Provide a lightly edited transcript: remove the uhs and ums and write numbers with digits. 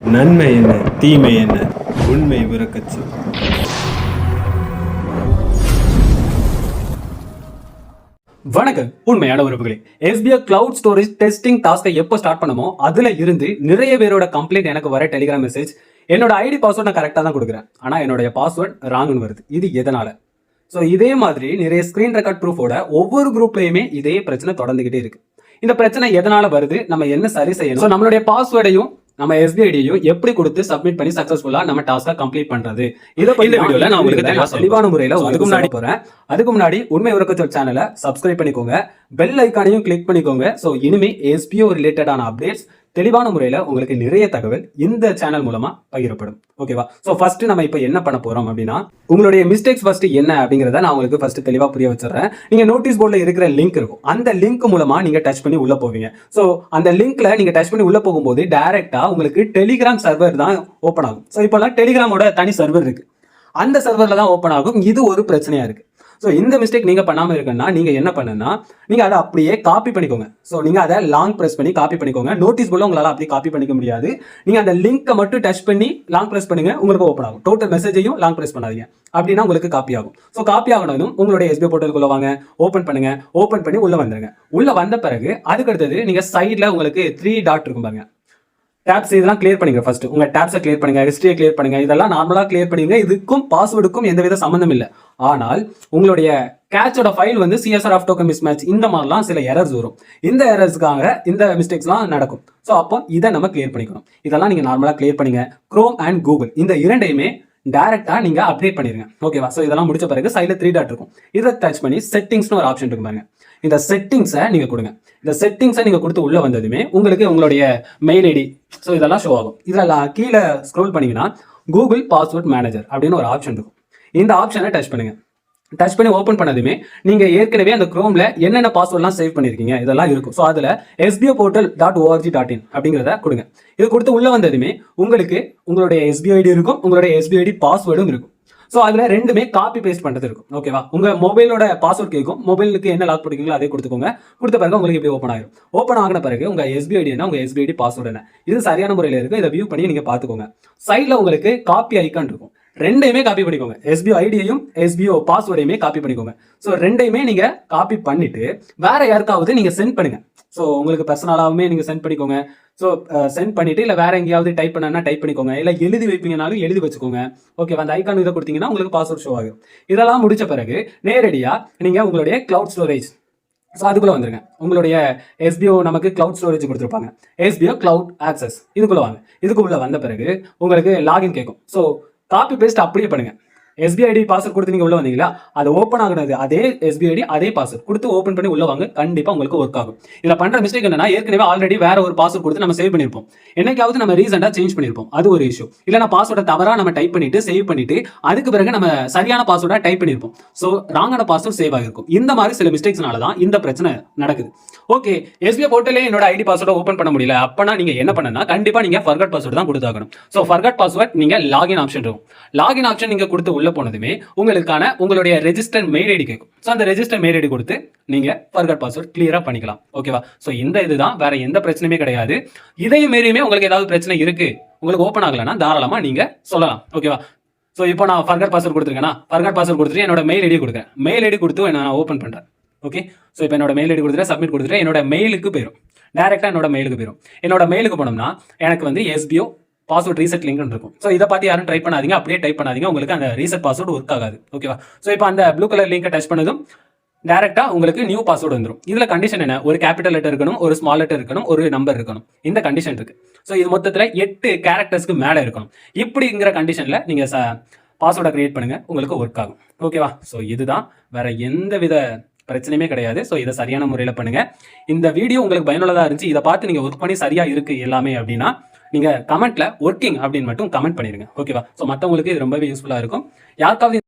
நன்மை என்ன தீமை என்ன உண்மை விரக்கச்சு. வணக்கம் உண்மையான உறவுகளே. SBI கிளவுட் ஸ்டோரேஜ் டெஸ்டிங் டாஸ்கை எப்போ ஸ்டார்ட் பண்ணமோ அதுல இருந்து நிறைய பேரோட கம்ப்ளைண்ட் எனக்கு வர டெலிகிராம் மெசேஜ். என்னோட ஐடி பாஸ்வேர்ட் நான் கரெக்டாக தான் கொடுக்குறேன், ஆனால் என்னோட பாஸ்வேர்ட் ராங்னு வருது. இது எதனால? ஸோ இதே மாதிரி நிறைய ஸ்கிரீன் ரெக்கார்ட் ப்ரூஃபோட ஒவ்வொரு குரூப்லயுமே இதே பிரச்சனை தொடர்ந்துகிட்டே இருக்கு. இந்த பிரச்சனை எதனால வருது, நம்ம என்ன சரி செய்யணும், ஸோ நம்மளுடைய பாஸ்வேர்டையும் நம்ம SBI ஐடியும் எப்படி கொடுத்து சப்மிட் பண்ணி சக்சஸ்ஃபுல்லா நம்ம டாஸ்கை கம்ப்ளீட் பண்றது, இதை இந்த வீடியோல நான் உங்களுக்கு தெளிவான முறையில அதுக்கு முன்னாடி போறேன். அதுக்கு முன்னாடி உண்மை உறக்கச்சொல் சேனலை சப்ஸ்கிரைப் பண்ணிக்கோங்க, பெல் ஐக்கானையும் கிளிக் பண்ணிக்கோங்க. ஸோ இனிமே SBI ரிலேட்டடான அப்டேட்ஸ் தெளிவான முறையில் உங்களுக்கு நிறைய தகவல் இந்த சேனல் மூலமா பகிரப்படும். ஓகேவா? ஸோ ஃபர்ஸ்ட் நம்ம இப்போ என்ன பண்ண போறோம் அப்படின்னா, உங்களுடைய மிஸ்டேக்ஸ் ஃபர்ஸ்ட் என்ன அப்படிங்கிறத நான் உங்களுக்கு ஃபர்ஸ்ட் தெளிவாக புரிய வச்சிடறேன். நீங்க நோட்டீஸ் போர்டில் இருக்கிற லிங்க் இருக்கும், அந்த லிங்க் மூலமா நீங்க டச் பண்ணி உள்ள போவீங்க. ஸோ அந்த லிங்க்ல நீங்க டச் பண்ணி உள்ள போகும்போது டைரக்டா உங்களுக்கு டெலிகிராம் சர்வர் தான் ஓப்பன் ஆகும். ஸோ இப்போலாம் டெலிகிராமோட தனி சர்வர் இருக்கு, அந்த சர்வர்ல தான் ஓப்பன் ஆகும். இது ஒரு பிரச்சனையா இருக்கு. ஸோ இந்த மிஸ்டேக் நீங்க பண்ணாம இருக்குன்னா நீங்க என்ன பண்ணுன்னா, நீங்க அதை அப்படியே காப்பி பண்ணிக்கோங்க. ஸோ நீங்க அதை லாங் பிரஸ் பண்ணி காப்பி பண்ணிக்கோங்க. நோட்டீஸ் போர்டில் உங்களால அப்படியே காப்பி பண்ணிக்க முடியாது. நீங்க அந்த லிங்கை மட்டும் டச் பண்ணி லாங் பிரஸ் பண்ணுங்க, உங்களுக்கு ஓப்பன் ஆகும். டோட்டல் மெசேஜையும் லாங் பிரஸ் பண்ணாதீங்க, அப்படின்னா உங்களுக்கு காப்பி ஆகும். ஸோ காப்பி ஆகணும், உங்களுடைய SBI போர்ட்டலுக்குள்ள வாங்க, ஓப்பன் பண்ணுங்க. ஓப்பன் பண்ணி உள்ள வந்துருங்க. உள்ள வந்த பிறகு அதுக்கு அடுத்தது நீங்க சைட்ல உங்களுக்கு 3 டாட் இருக்கும் பாருங்க, டேப்ஸ் இதெல்லாம் கிளியர் பண்ணுங்க. ஃபர்ஸ்ட் உங்க டேப்ஸை கிளியர் பண்ணுங்க, ஹிஸ்டரியை கிளியர் பண்ணுங்க. இதெல்லாம் நார்மலா கிளியர் பண்ணுங்க. இதுக்கும் பாஸ்வேர்டுக்கும் எந்தவித சம்பந்தம் இல்லை. ஆனால் உங்களுடைய கேட்சோட ஃபைல் வந்து CSR ஆஃப் டோக்கன் மிஸ்மேட்ச் இந்த மாதிரிலாம் சில எரர்ஸ் வரும். இந்த எரர்ஸ்க்காக இந்த மிஸ்டேக்ஸ்லாம் நடக்கும். ஸோ அப்போ இதை நம்ம கிளியர் பண்ணிக்கணும். இதெல்லாம் நீங்க நார்மலா கிளியர் பண்ணுங்க. குரோம் அண்ட் கூகுள் இந்த இரண்டையுமே டைரக்டா நீங்க அப்டேட் பண்ணிருங்க. ஓகேவா? ஸோ இதெல்லாம் முடிச்ச பிறகு சைட்ல 3 டாட் இருக்கும், இதை டச் பண்ணி செட்டிங்ஸ்னு ஒரு ஆப்ஷன் இருக்கு பாருங்க. இந்த செட்டிங்ஸை நீங்க கொடுங்க. இந்த செட்டிங்ஸை நீங்க கொடுத்து உள்ள வந்ததுமே உங்களுக்கு உங்களுடைய மெயில் ஐடி ஸோ இதெல்லாம் ஷோ ஆகும். இதெல்லாம் கீழே ஸ்க்ரோல் பண்ணீங்கன்னா கூகுள் பாஸ்வேர்ட் மேனேஜர் அப்படின்னு ஒரு ஆப்ஷன் இருக்கும். இந்த ஆப்ஷனை டச் பண்ணுங்க. டச் பண்ணி ஓப்பன் பண்ணதுமே நீங்க ஏற்கனவே அந்த குரோம்ல என்னென்ன பாஸ்வேர்ட்லாம் சேவ் பண்ணிருக்கீங்க இதெல்லாம் இருக்கும். ஸோ அதுல sbiportal.org.in அப்படிங்கிறத கொடுங்க. இது கொடுத்து உள்ள வந்ததுமே உங்களுக்கு உங்களுடைய SBI ஐடி இருக்கும், உங்களுடைய SBI ஐடி பாஸ்வேர்டும் இருக்கும். ஸோ அதுல ரெண்டுமே காப்பி பேஸ்ட் பண்றது இருக்கும். ஓகேவா? உங்க மொபைலோட பாஸ்வேர்ட் கேட்கும், மொபைலுக்கு என்ன லாக் பண்ணிக்கீங்களோ அதே கொடுத்துக்கோங்க. கொடுத்த பிறகு உங்களுக்கு இப்படி ஓப்பன் ஆயிரும். ஓப்பன் ஆகின பிறகு உங்க SBI ஐடி என்ன, உங்க SBI ஐடி பாஸ்வேர்டு என்ன, இது சரியான முறையில் இருக்கு. இதை வியூ பண்ணி நீங்க பாத்துக்கோங்க. சைட்ல உங்களுக்கு காப்பி ஐக்கான் இருக்கும், ரெண்டையுமே காப்பி பண்ணிக்கோங்க. SBI ஐடியையும் SBI பாஸ்வேர்டையுமே காப்பி பண்ணிக்கோங்க. ஸோ ரெண்டையுமே நீங்க காப்பி பண்ணிட்டு வேற யாருக்காவது நீங்க சென்ட் பண்ணுங்க. ஸோ உங்களுக்கு பர்சனலாகவுமே நீங்க சென்ட் பண்ணிக்கோங்க. ஸோ சென்ட் பண்ணிட்டு இல்லை வேற எங்கேயாவது டைப் பண்ணா டைப் பண்ணிக்கோங்க, இல்லை எழுதி வைப்பீங்கனாலும் எழுதி வச்சுக்கோங்க. ஓகே, அந்த ஐக்கான் இதை கொடுத்தீங்கன்னா உங்களுக்கு பாஸ்வேர்ட் ஷோ ஆகும். இதெல்லாம் முடிச்ச பிறகு நேரடியா நீங்க உங்களுடைய கிளவுட் ஸ்டோரேஜ் ஸோ அதுக்குள்ள வந்துருங்க. உங்களுடைய SBI நமக்கு கிளவுட் ஸ்டோரேஜ் கொடுத்துருப்பாங்க, SBI கிளவுட் ஆக்சஸ், இதுக்குள்ள வாங்க. இதுக்குள்ள வந்த பிறகு உங்களுக்கு லாகின் கேட்கும். ஸோ காப்பி பேஸ்ட் அப்படியே பண்ணுங்க. SBI ஐடி பாஸ்வேர்ட் கொடுத்து நீங்க உள்ள வந்தீங்களா, அது ஓப்பன் ஆகுனது அதே SBI ஐடி அதே பாஸ்வேர்ட் கொடுத்து ஓப்பன் பண்ணி உள்ள வாங்க, கண்டிப்பா உங்களுக்கு ஒர்க் ஆகும். இதுல பண்ற மிஸ்டேக் என்னன்னா, ஏற்கனவே ஆல்ரெடி வேற ஒரு பாஸ்வேர்ட் கொடுத்து நம்ம சேவ் பண்ணிருப்போம். என்னைக்காவது நம்ம ரீசெண்டா சேஞ்ச் பண்ணிருப்போம், அது ஒரு இஷ்யூ. இல்லைன்னா பாஸ்வேர்டை தவறா நம்ம டைப் பண்ணிட்டு சேவ் பண்ணிட்டு அதுக்கு பிறகு நம்ம சரியான பாஸ்வேர்டா டைப் பண்ணிருப்போம். ஸோ ராங்கான பாஸ்வேர்ட் சேவ் ஆகிருக்கும். இந்த மாதிரி சில மிஸ்டேக்ஸ்னால தான் இந்த பிரச்சனை நடக்குது. ஓகே, SBI போர்ட்டலே என்னோட ஐடி பாஸ்வேர்டை ஓப்பன் பண்ண முடியல அப்பனா நீங்க என்ன பண்ணனா, கண்டிப்பா நீங்க ஃபர்கட் பாஸ்வேர்ட் தான் கொடுத்தாகணும். ஸோ ஃபர்கட் பாஸ்வேர்ட் நீங்க லாகின் ஆப்ஷன் இருக்கும். லாகின் ஆப்ஷன் நீங்க கொடுத்து உள்ள போனதுமே உங்களுக்கான உங்களுடைய ரெஜிஸ்டர் மெயில் ஐடி கேட்கும். ஸோ அந்த ரெஜிஸ்டர் மெயில் ஐடி கொடுத்து நீங்க ஃபர்கட் பாஸ்வேர்ட் கிளியரா பண்ணிக்கலாம். ஓகேவா? ஸோ இந்த இதுதான், வேற எந்த பிரச்சனையுமே கிடையாது. இதையும் மீறியுமே உங்களுக்கு ஏதாவது பிரச்சனை இருக்கு, உங்களுக்கு ஓப்பன் ஆகலன்னா தாராளமா நீங்க சொல்லலாம். ஓகேவா? ஸோ இப்போ நான் ஃபர்கட் பாஸ்வேர்ட் கொடுத்துருக்கேன்னா ஃபர்கட் பாஸ்வேர்ட் கொடுத்துட்டு என்னோட மெயில் ஐடி கொடுக்குறேன். மெயில் ஐடி கொடுத்து நான் ஓப்பன் பண்றேன். ஓகே, ஸோ இப்போ என்னோட மெயில் ஐடி கொடுத்துட்டு சப்மிட் கொடுத்துட்டு என்னோட மெயிலுக்கு போயிடும், டேரக்டா என்னோட மெயிலுக்கு போயிடும். என்னோட மெயிலுக்கு போனோம்னா எனக்கு வந்து SBI பாஸ்வேர்ட் ரீசெட் லிங்க் இருக்கும். ஸோ இதை பார்த்து யாரும் ட்ரை பண்ணாதீங்க, அப்படியே டைப் பண்ணாதீங்க, உங்களுக்கு அந்த ரீசெட் பாஸ்வேர்ட் ஒர்க் ஆகாது. ஓகேவா? ஸோ இப்போ அந்த ப்ளூ கலர் லிங்கை டச் பண்ணதும் டேரக்டா உங்களுக்கு நியூ பாஸ்வேர்டு வந்துடும். இதுல கண்டிஷன் என்ன, ஒரு கேபிட்டல் லெட்டர் இருக்கணும், ஒரு ஸ்மால் லெட்டர் இருக்கணும், ஒரு நம்பர் இருக்கணும். இந்த கண்டிஷன் இருக்கு. ஸோ இது மொத்தத்தில் 8 கேரக்டர்ஸ்க்கு மேலே இருக்கணும். இப்படிங்கிற கண்டிஷன்ல நீங்க பாஸ்வேர்டை கிரியேட் பண்ணுங்க, உங்களுக்கு ஒர்க் ஆகும். ஓகேவா? ஸோ இதுதான், வேற எந்த வித பிரச்சனையுமே கிடையாது. ஸோ இதை சரியான முறையில் பண்ணுங்க. இந்த வீடியோ உங்களுக்கு பயனுள்ளதாக இருந்துச்சு, இதை பார்த்து நீங்க ஒர்க் பண்ணி சரியா இருக்கு எல்லாமே அப்படின்னா நீங்க கமெண்ட்ல ஒர்க்கிங் அப்படின்னு மட்டும் கமெண்ட் பண்ணிருங்க. ஓகேவா? ஸோ மற்றவங்களுக்கு இது ரொம்பவே யூஸ்ஃபுல்லா இருக்கும். யாருக்காவது